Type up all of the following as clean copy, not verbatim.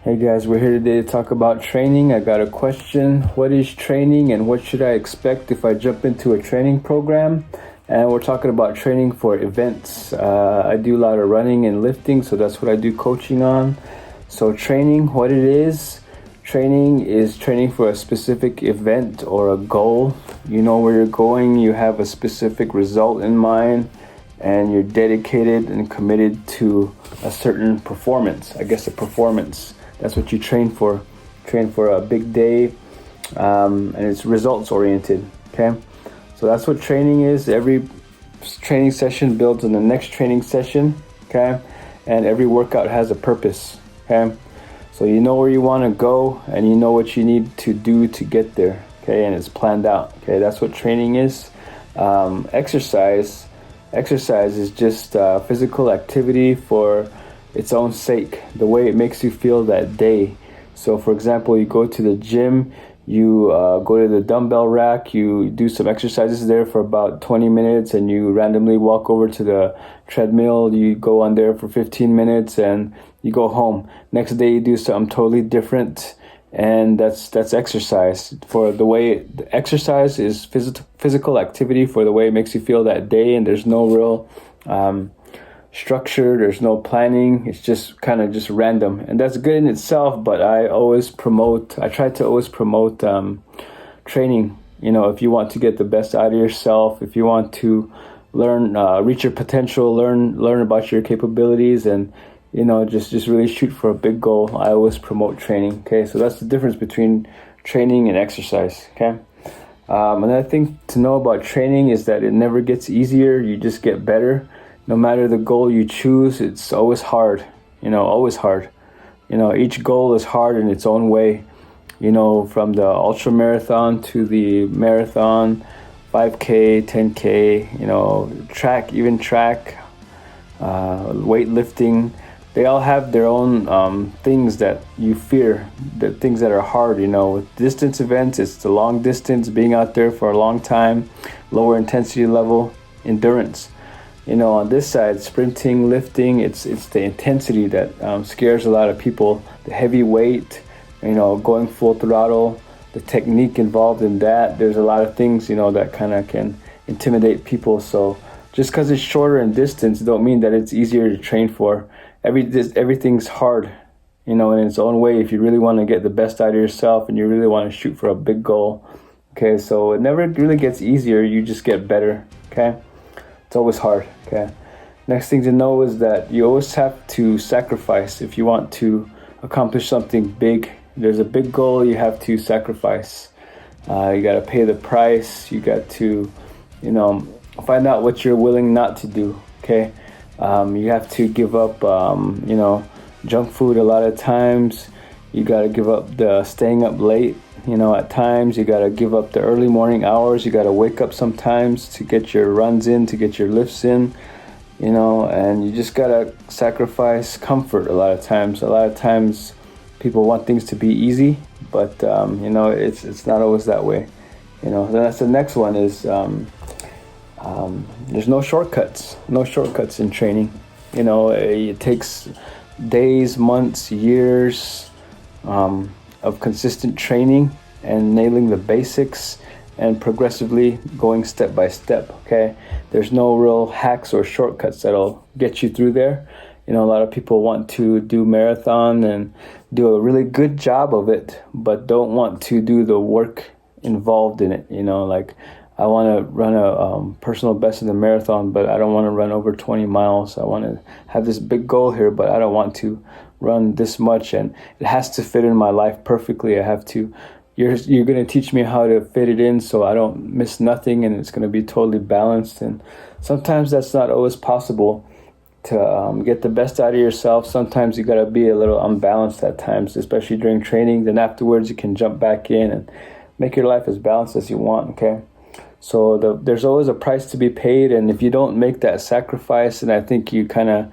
Hey guys, we're here today to talk about training. I got a question. What is training and what should I expect if I jump into a training program? And we're talking about training for events. I do a lot of running and lifting, so that's what I do coaching on. So training, what it is, training is training for a specific event or a goal. You know where you're going, you have a specific result in mind, and you're dedicated and committed to a certain performance. I guess a performance. That's what you train for. Train for a big day, and it's results oriented. Okay, so that's what training is. Every training session builds on the next training session. Okay, and every workout has a purpose. Okay, so you know where you want to go, and you know what you need to do to get there. Okay, and it's planned out. Okay, that's what training is. Exercise is just physical activity for its own sake, the way it makes you feel that day. So for example, you go to the gym, you go to the dumbbell rack, you do some exercises there for about 20 minutes, and you randomly walk over to the treadmill, you go on there for 15 minutes, and you go home. Next day you do something totally different, and that's exercise. For the way the exercise is physical activity for the way it makes you feel that day, and there's no real structure, there's no planning, it's just kind of just random, and that's good in itself. But I try to always promote training. You know, if you want to get the best out of yourself, if you want to learn, reach your potential, learn about your capabilities, and you know, just really shoot for a big goal, I always promote training. Okay, so that's the difference between training and exercise. Okay, another thing to know about training is that it never gets easier, you just get better. No matter the goal you choose, it's always hard, always hard. Each goal is hard in its own way, from the ultra marathon to the marathon, 5K, 10K, track, weightlifting. They all have their own things that you fear, the things that are hard. With distance events, it's the long distance, being out there for a long time, lower intensity level, endurance. On this side, sprinting, lifting, it's the intensity that scares a lot of people. The heavy weight, going full throttle, the technique involved in that. There's a lot of things, that kind of can intimidate people. So just because it's shorter in distance, don't mean that it's easier to train for. Everything's hard, in its own way. If you really want to get the best out of yourself and you really want to shoot for a big goal. Okay, so it never really gets easier. You just get better. Okay. It's always hard, okay? Next thing to know is that you always have to sacrifice if you want to accomplish something big. There's a big goal, you have to sacrifice. You got to pay the price. You got to, find out what you're willing not to do, okay? You have to give up, junk food a lot of times. You got to give up the staying up late. At times you got to give up the early morning hours. You got to wake up sometimes to get your runs in, to get your lifts in, and you just got to sacrifice comfort a lot of times. A lot of times people want things to be easy, but, it's not always that way. Then that's the next one is there's no shortcuts in training. It takes days, months, years, of consistent training and nailing the basics and progressively going step by step, okay? There's no real hacks or shortcuts that'll get you through there. A lot of people want to do marathon and do a really good job of it, but don't want to do the work involved in it. Like I want to run a personal best in the marathon, but I don't want to run over 20 miles. I want to have this big goal here, but I don't want to run this much, and it has to fit in my life perfectly. I have to, you're going to teach me how to fit it in so I don't miss nothing, and it's going to be totally balanced. And sometimes that's not always possible to get the best out of yourself. Sometimes you got to be a little unbalanced at times, especially during training. Then afterwards you can jump back in and make your life as balanced as you want, okay? So there's always a price to be paid, and if you don't make that sacrifice, and I think the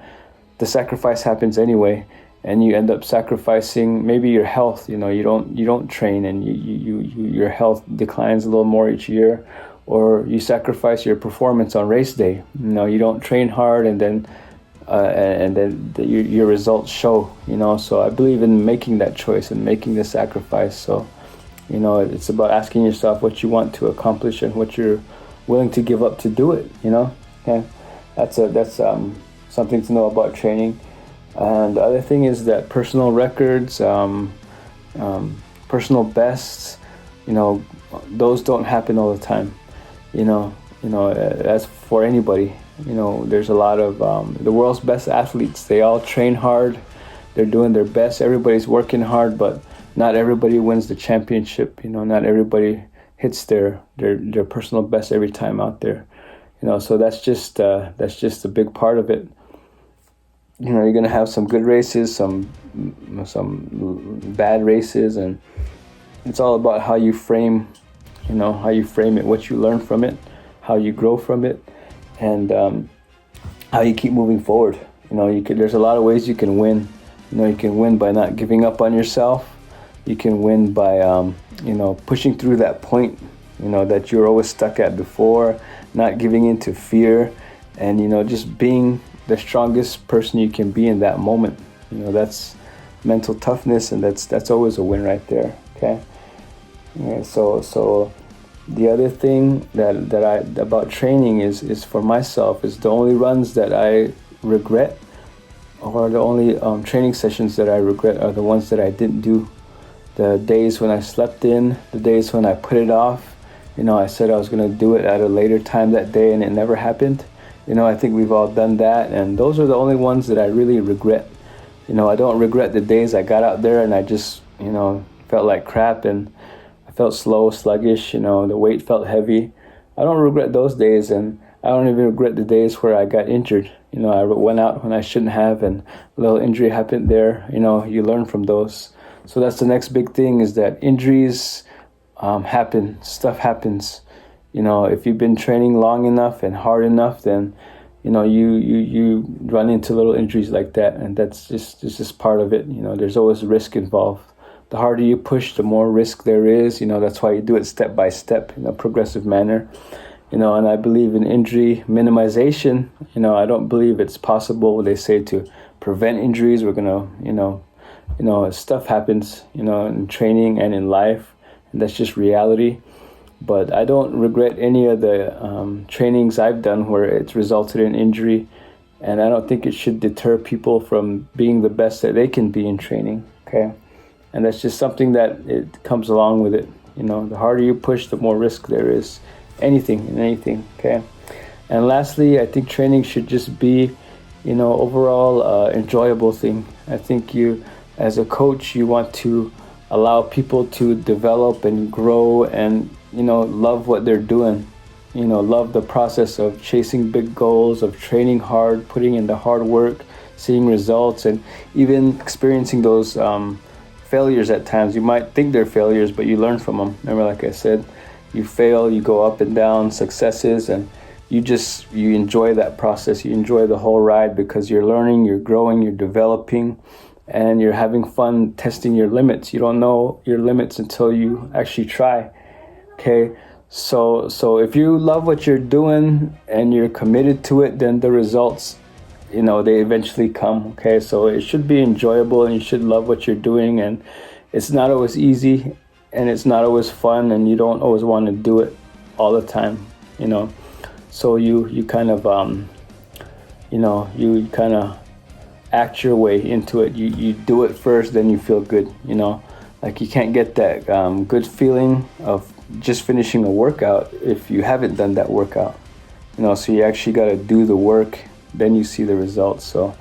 sacrifice happens anyway, and you end up sacrificing maybe your health. You don't train, and your health declines a little more each year, or you sacrifice your performance on race day. You don't train hard, and then and then your results show, so I believe in making that choice and making the sacrifice. So it's about asking yourself what you want to accomplish and what you're willing to give up to do it. Okay, that's something to know about training. And the other thing is that personal records, personal bests, those don't happen all the time. As for anybody, there's a lot of the world's best athletes. They all train hard. They're doing their best. Everybody's working hard, but not everybody wins the championship. Not everybody hits their personal best every time out there. So that's just a big part of it. You're gonna have some good races, some bad races, and it's all about how you frame it, what you learn from it, how you grow from it, and how you keep moving forward. There's a lot of ways you can win. You can win by not giving up on yourself. You can win by pushing through that point that you're always stuck at before, not giving in to fear, and just being the strongest person you can be in that moment. That's mental toughness, and that's always a win right there. Okay. Yeah, so the other thing that I about training is for myself is the only runs that I regret, or the only training sessions that I regret, are the ones that I didn't do. The days when I slept in, the days when I put it off. I said I was going to do it at a later time that day, and it never happened. I think we've all done that, and those are the only ones that I really regret. I don't regret the days I got out there and I just felt like crap, and I felt slow, sluggish, the weight felt heavy. I don't regret those days, and I don't even regret the days where I got injured. I went out when I shouldn't have, and a little injury happened there. You learn from those. So that's the next big thing, is that injuries happen, stuff happens. If you've been training long enough and hard enough, then you run into little injuries like that, and that's just part of it. There's always risk involved. The harder you push, the more risk there is. That's why you do it step by step in a progressive manner. And I believe in injury minimization. I don't believe it's possible, they say, to prevent injuries. We're gonna, stuff happens, in training and in life, and that's just reality. But I don't regret any of the trainings I've done where it's resulted in injury, and I don't think it should deter people from being the best that they can be in training. Okay, and that's just something that it comes along with it. The harder you push, the more risk there is. Anything. Okay, and lastly, I think training should just be, overall enjoyable thing. I think you, as a coach, you want to allow people to develop and grow and love what they're doing. Love the process of chasing big goals, of training hard, putting in the hard work, seeing results, and even experiencing those failures at times. You might think they're failures, but you learn from them. Remember, like I said, you fail, you go up and down, successes, and you enjoy that process. You enjoy the whole ride because you're learning, you're growing, you're developing, and you're having fun testing your limits. You don't know your limits until you actually try. Okay, so if you love what you're doing and you're committed to it, then the results, they eventually come. Okay, so it should be enjoyable, and you should love what you're doing, and it's not always easy, and it's not always fun, and you don't always want to do it all the time. So you kind of act your way into it. You do it first, then you feel good. Like you can't get that good feeling of just finishing a workout if you haven't done that workout. So you actually got to do the work, then you see the results. So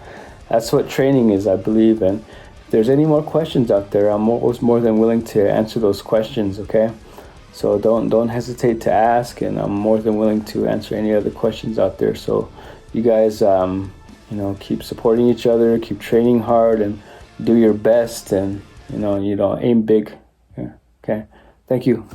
that's what training is, I believe. And if there's any more questions out there, I'm always more than willing to answer those questions. Okay, so don't hesitate to ask, and I'm more than willing to answer any other questions out there. So you guys keep supporting each other, keep training hard, and do your best, and aim big. Yeah. Okay, thank you.